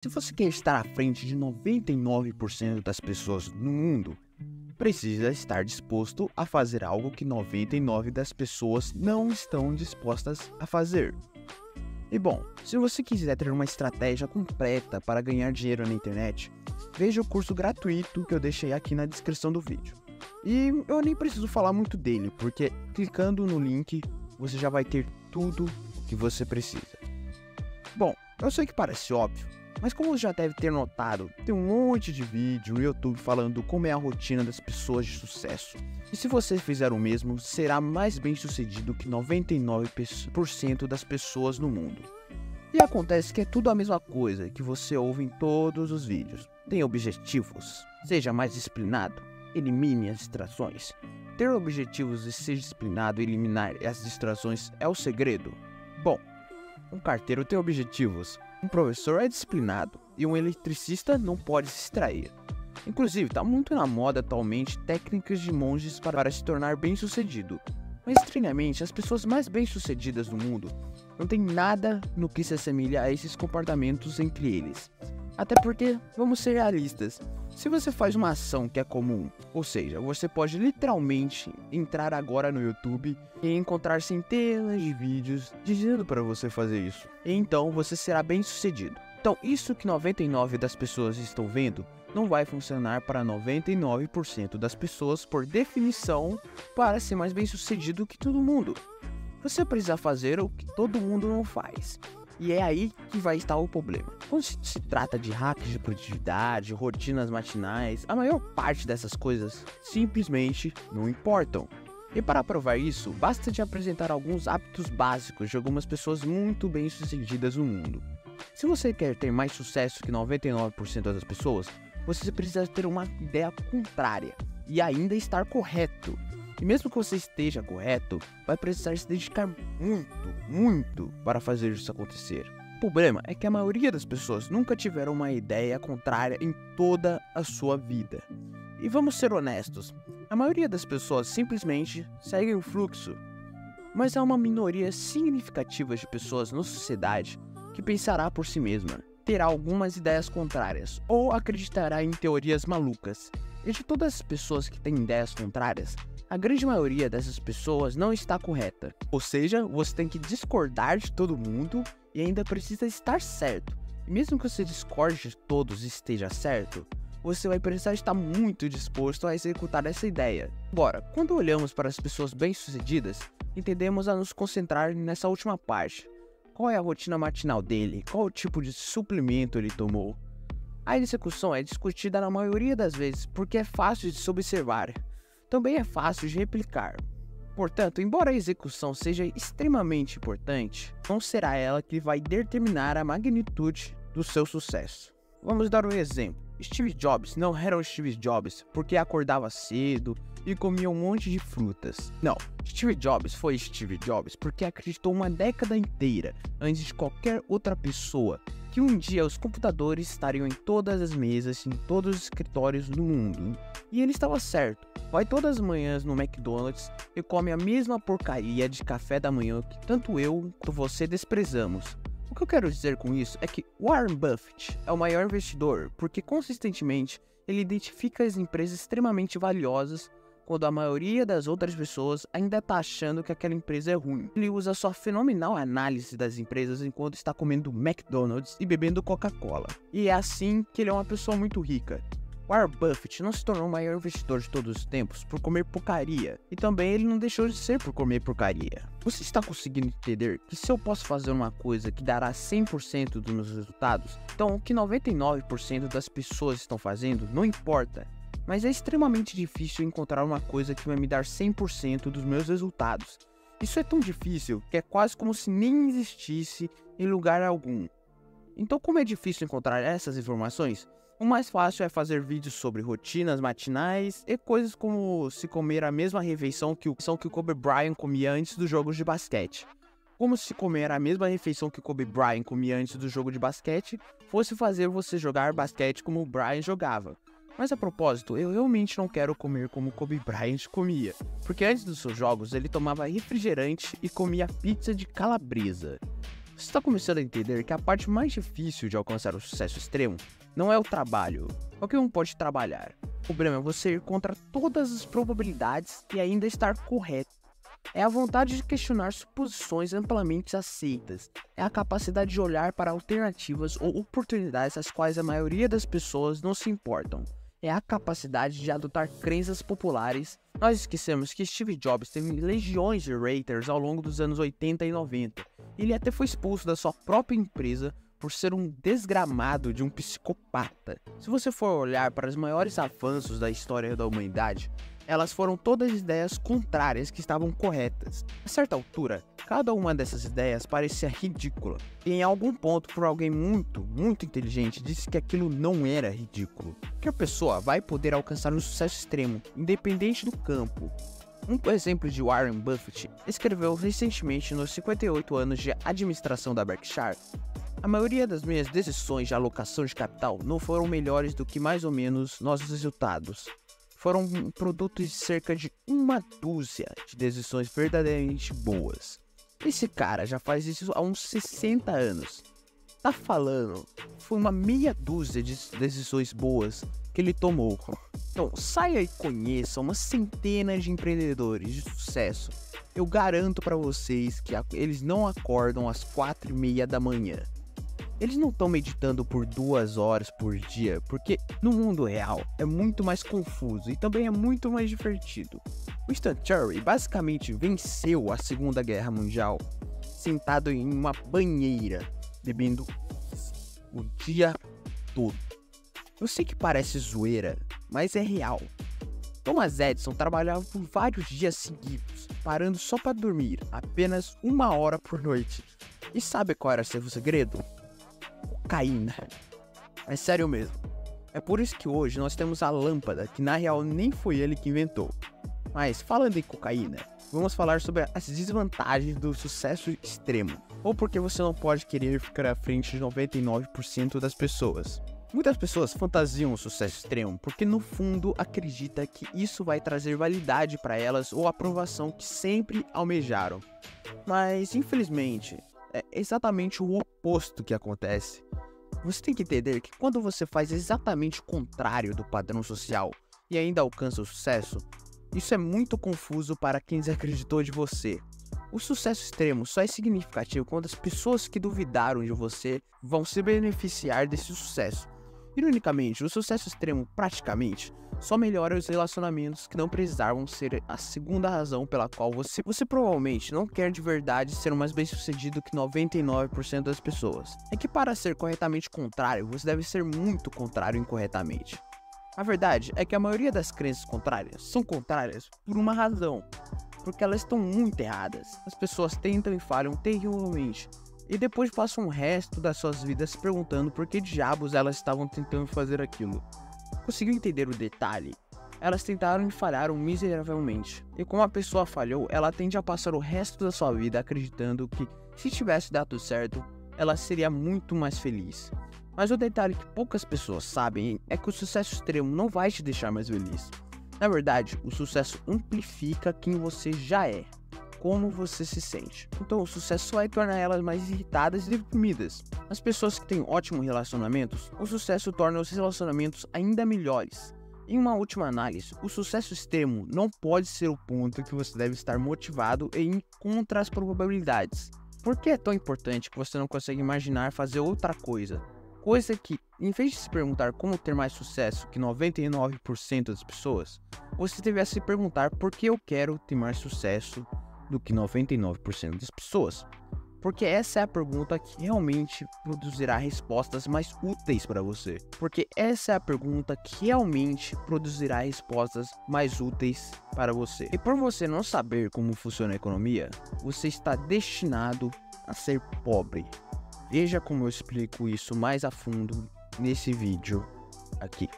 Se você quer estar à frente de 99% das pessoas no mundo, precisa estar disposto a fazer algo que 99% das pessoas não estão dispostas a fazer. E bom, se você quiser ter uma estratégia completa para ganhar dinheiro na internet, veja o curso gratuito que eu deixei aqui na descrição do vídeo. E eu nem preciso falar muito dele, porque clicando no link você já vai ter tudo o que você precisa. Bom, eu sei que parece óbvio, mas como você já deve ter notado, tem um monte de vídeo no YouTube falando como é a rotina das pessoas de sucesso. E se você fizer o mesmo, será mais bem sucedido que 99% das pessoas no mundo. E acontece que é tudo a mesma coisa que você ouve em todos os vídeos. Tem objetivos, seja mais disciplinado, elimine as distrações. Ter objetivos e ser disciplinado e eliminar as distrações é o segredo. Bom, um carteiro tem objetivos, um professor é disciplinado e um eletricista não pode se distrair. Inclusive, está muito na moda atualmente técnicas de monges para se tornar bem-sucedido. Mas estranhamente, as pessoas mais bem-sucedidas do mundo não têm nada no que se assemelha a esses comportamentos entre eles. Até porque, vamos ser realistas, se você faz uma ação que é comum, ou seja, você pode literalmente entrar agora no YouTube e encontrar centenas de vídeos dizendo para você fazer isso. E então você será bem sucedido. Então isso que 99% das pessoas estão vendo não vai funcionar para 99% das pessoas por definição para ser mais bem sucedido que todo mundo. Você precisa fazer o que todo mundo não faz. E é aí que vai estar o problema. Quando se trata de hacks de produtividade, rotinas matinais, a maior parte dessas coisas simplesmente não importam. E para provar isso, basta te apresentar alguns hábitos básicos de algumas pessoas muito bem-sucedidas no mundo. Se você quer ter mais sucesso que 99% das pessoas, você precisa ter uma ideia contrária e ainda estar correto. E mesmo que você esteja correto, vai precisar se dedicar muito para fazer isso acontecer. O problema é que a maioria das pessoas nunca tiveram uma ideia contrária em toda a sua vida. E vamos ser honestos, a maioria das pessoas simplesmente seguem o fluxo. Mas há uma minoria significativa de pessoas na sociedade que pensará por si mesma, terá algumas ideias contrárias ou acreditará em teorias malucas. E de todas as pessoas que têm ideias contrárias, a grande maioria dessas pessoas não está correta. Ou seja, você tem que discordar de todo mundo e ainda precisa estar certo. E mesmo que você discorde de todos e esteja certo, você vai precisar estar muito disposto a executar essa ideia. Agora, quando olhamos para as pessoas bem-sucedidas, entendemos a nos concentrar nessa última parte. Qual é a rotina matinal dele? Qual o tipo de suplemento ele tomou? A execução é discutida na maioria das vezes porque é fácil de se observar. Também é fácil de replicar. Portanto, embora a execução seja extremamente importante, não será ela que vai determinar a magnitude do seu sucesso. Vamos dar um exemplo. Steve Jobs não era o Steve Jobs porque acordava cedo e comia um monte de frutas. Não, Steve Jobs foi Steve Jobs porque acreditou uma década inteira, antes de qualquer outra pessoa, que um dia os computadores estariam em todas as mesas, em todos os escritórios do mundo. E ele estava certo. Vai todas as manhãs no McDonald's e come a mesma porcaria de café da manhã que tanto eu quanto você desprezamos. O que eu quero dizer com isso é que Warren Buffett é o maior investidor porque consistentemente ele identifica as empresas extremamente valiosas quando a maioria das outras pessoas ainda está achando que aquela empresa é ruim. Ele usa sua fenomenal análise das empresas enquanto está comendo McDonald's e bebendo Coca-Cola. E é assim que ele é uma pessoa muito rica. Warren Buffett não se tornou o maior investidor de todos os tempos por comer porcaria, e também ele não deixou de ser por comer porcaria. Você está conseguindo entender que se eu posso fazer uma coisa que dará 100% dos meus resultados, então o que 99% das pessoas estão fazendo não importa, mas é extremamente difícil encontrar uma coisa que vai me dar 100% dos meus resultados. Isso é tão difícil que é quase como se nem existisse em lugar algum. Então, como é difícil encontrar essas informações, o mais fácil é fazer vídeos sobre rotinas matinais e coisas como se comer a mesma refeição que o Kobe Bryant comia antes dos jogos de basquete. Como se comer a mesma refeição que o Kobe Bryant comia antes do jogo de basquete fosse fazer você jogar basquete como o Bryant jogava. Mas a propósito, eu realmente não quero comer como o Kobe Bryant comia, porque antes dos seus jogos ele tomava refrigerante e comia pizza de calabresa. Você está começando a entender que a parte mais difícil de alcançar o sucesso extremo não é o trabalho. Qualquer um pode trabalhar. O problema é você ir contra todas as probabilidades e ainda estar correto. É a vontade de questionar suposições amplamente aceitas. É a capacidade de olhar para alternativas ou oportunidades às quais a maioria das pessoas não se importam. É a capacidade de adotar crenças populares. Nós esquecemos que Steve Jobs teve legiões de haters ao longo dos anos 80 e 90. Ele até foi expulso da sua própria empresa por ser um desgramado de um psicopata. Se você for olhar para os maiores avanços da história da humanidade, elas foram todas ideias contrárias que estavam corretas. A certa altura, cada uma dessas ideias parecia ridícula. E em algum ponto, por alguém muito inteligente, disse que aquilo não era ridículo. Que a pessoa vai poder alcançar um sucesso extremo, independente do campo. Um exemplo de Warren Buffett escreveu recentemente nos 58 anos de administração da Berkshire: a maioria das minhas decisões de alocação de capital não foram melhores do que mais ou menos nossos resultados. Foram produtos de cerca de uma dúzia de decisões verdadeiramente boas. Esse cara já faz isso há uns 60 anos. Tá falando, foi uma meia dúzia de decisões boas que ele tomou. Então, saia e conheça uma centena de empreendedores de sucesso. Eu garanto para vocês que eles não acordam às 4:30 da manhã. Eles não estão meditando por 2 horas por dia, porque no mundo real é muito mais confuso e também é muito mais divertido. Winston Churchill basicamente venceu a Segunda Guerra Mundial sentado em uma banheira, bebendo o dia todo. Eu sei que parece zoeira, mas é real. Thomas Edison trabalhava por vários dias seguidos, parando só para dormir, apenas 1 hora por noite. E sabe qual era seu segredo? Cocaína. É sério mesmo. É por isso que hoje nós temos a lâmpada, que na real nem foi ele que inventou. Mas falando em cocaína, vamos falar sobre as desvantagens do sucesso extremo, ou porque você não pode querer ficar à frente de 99% das pessoas. Muitas pessoas fantasiam o sucesso extremo porque no fundo acreditam que isso vai trazer validade para elas ou aprovação que sempre almejaram. Mas infelizmente, é exatamente o oposto que acontece. Você tem que entender que quando você faz exatamente o contrário do padrão social e ainda alcança o sucesso, isso é muito confuso para quem desacreditou de você. O sucesso extremo só é significativo quando as pessoas que duvidaram de você vão se beneficiar desse sucesso. Ironicamente, o sucesso extremo praticamente só melhora os relacionamentos que não precisavam ser a segunda razão pela qual você provavelmente não quer de verdade ser mais bem-sucedido que 99% das pessoas. É que para ser corretamente contrário, você deve ser muito contrário incorretamente. A verdade é que a maioria das crenças contrárias são contrárias por uma razão, porque elas estão muito erradas. As pessoas tentam e falham terrivelmente, e depois passam o resto das suas vidas se perguntando por que diabos elas estavam tentando fazer aquilo. Conseguiu entender o detalhe? Elas tentaram e falharam miseravelmente, e como a pessoa falhou, ela tende a passar o resto da sua vida acreditando que, se tivesse dado certo, ela seria muito mais feliz. Mas o detalhe que poucas pessoas sabem é que o sucesso extremo não vai te deixar mais feliz. Na verdade, o sucesso amplifica quem você já é, como você se sente. Então o sucesso vai tornar elas mais irritadas e deprimidas. As pessoas que têm ótimos relacionamentos, o sucesso torna os relacionamentos ainda melhores. Em uma última análise, o sucesso extremo não pode ser o ponto que você deve estar motivado e ir contra as probabilidades. Por que é tão importante que você não consegue imaginar fazer outra coisa? Coisa que, em vez de se perguntar como ter mais sucesso que 99% das pessoas, você devia se perguntar por que eu quero ter mais sucesso do que 99% das pessoas. Porque essa é a pergunta que realmente produzirá respostas mais úteis para você. Porque essa é a pergunta que realmente produzirá respostas mais úteis para você. E por você não saber como funciona a economia, você está destinado a ser pobre. Veja como eu explico isso mais a fundo nesse vídeo aqui.